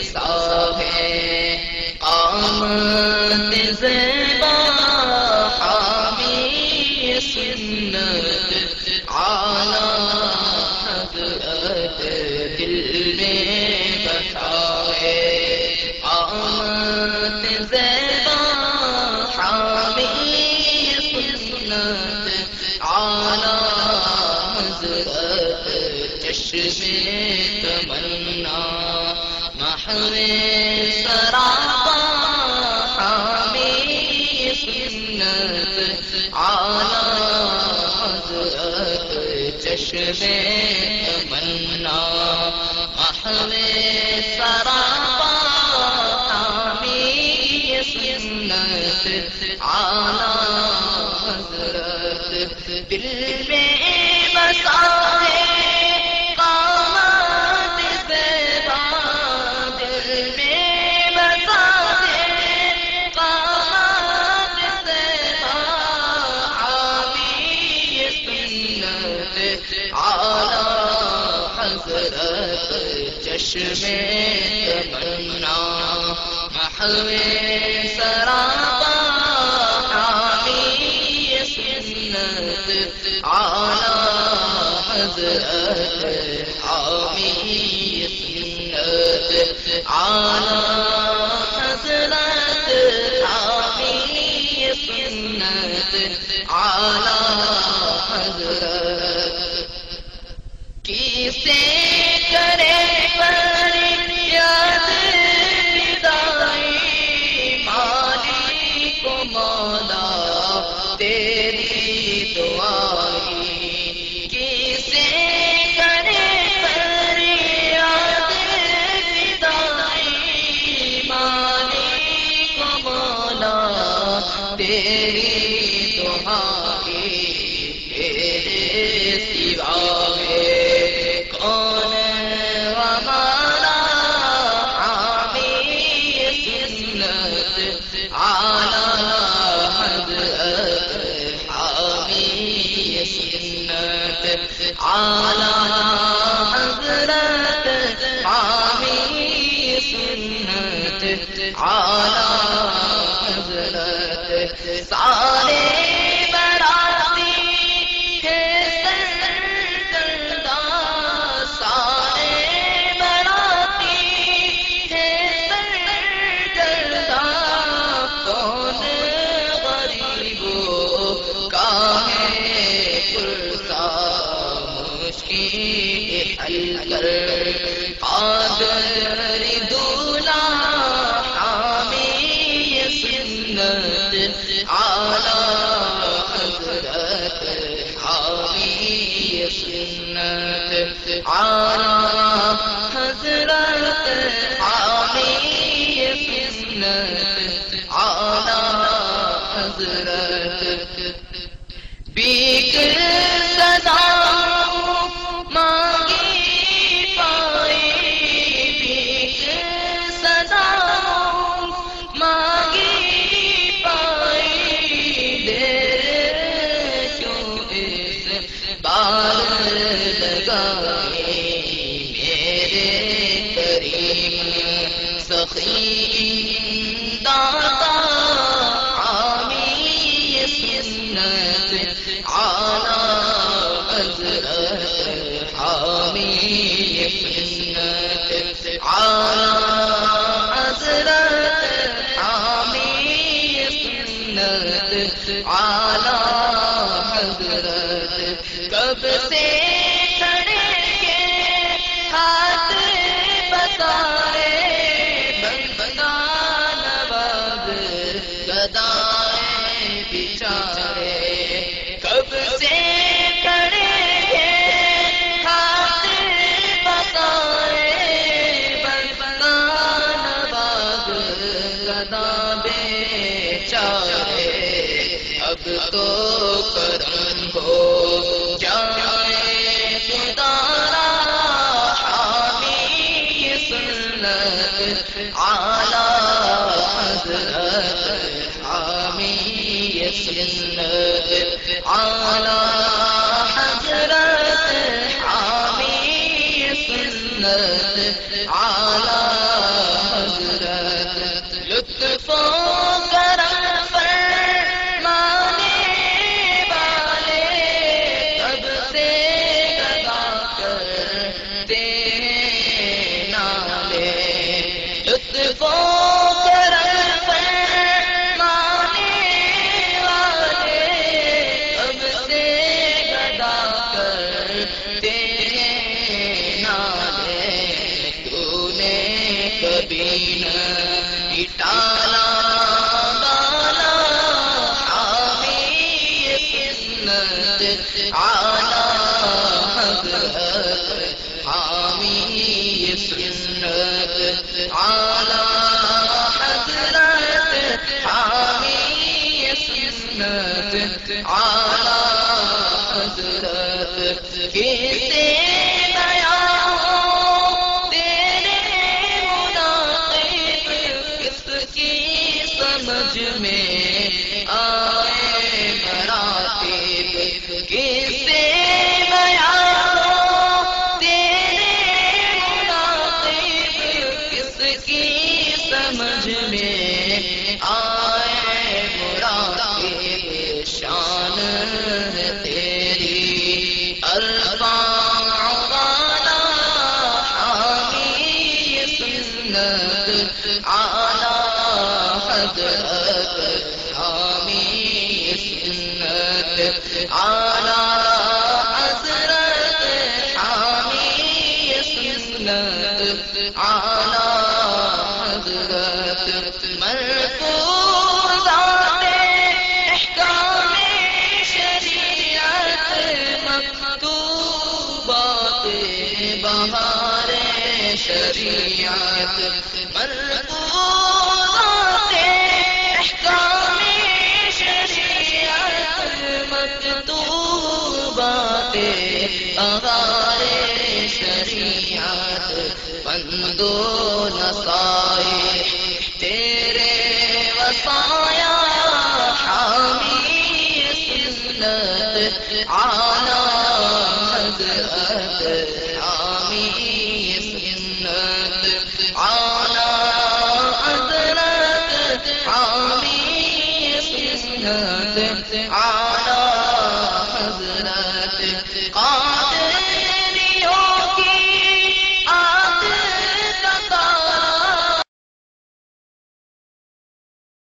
بسا ہے قامت زیبا حامی سنت اعلی حضرت دل میں بسا ہے قامت زیبا حامی سنت اعلی حضرت چشم تمنا محو سراپا حامی سنت اعلی حضرت چشم تمنا محو سراپا حامی سنت اعلی حضرت دل میں بسا ہے قامت زیبا دل میں بسا ہے قامت زیبا حامی سنت اعلی حضرت چشم تمنا محو سراپا حامی سنت اعلی حضرت حامی سنت اعلی حضرت حامی سنت اعلی حضرت کسے کرے فریاد فدائی مالک و مولا تیری دعائی کسے کرے فریاد فدائی مالک و مولا تیری دعائی تیرے سوا کون ہمارا حامی سنت اعلی حضرت حامی سنت اعلی حضرت حامی سنت اعلی حضرت سارے براتی ہے سرکردہ سارے براتی ہے سرکردہ کون غریبوں کا ہے پرسا مشکل حل کر قادر دولا حامی سنت اعلی حضرت حامی سنت اعلی حضرت حامی سنت اعلی حضرت بیک صدا مانگی پائی بیک صدا مانگی پائی دیر کیوں اس بار لگائی میرے کریم سخی داتا حامی سنت اعلی حضرت حامی سنت اعلی حضرت حامی سنت اعلی حضرت کب سے کھڑے کے ہاتھ بسارے بندہ نواز گدائے بیچارے کب سے کھڑے کے ہاتھ بسارے بندہ نواز گدا بیچارے اب تو کرم ہو جائے خدارا حامی سنت اعلی حضرت حامی سنت اعلی حضرت حامی سنت اعلی لطف و کرم فرمانے والے اب سے گدا کرتے ہیں نالے تو نے کبھی نہ ٹالا بالا حامی سنت اعلی حضرت حامی سنت اعلی حضرت حامی سنت اعلی حضرت کیسے نیا ہو تیرے مناقب کس کی سمجھ میں آئے مراتب کیسے نیا ہو تیرے مناقب کس کی سمجھ میں آئے مراتب شان ہے تیری ارفع والا حامی سنت اعلی حضرت حامی سنت اعلی حضرت حامی سنت اعلی حضرت مرفوضات احکام شریعت مکتوبات بہار شریعت مرفوضات احکام شریعت مکتوبات بہار شریعت بند و نصائح تیرے وصایا حامی سنت اعلی حضرت حامی سنت اعلی حضرت حامی سنت اعلی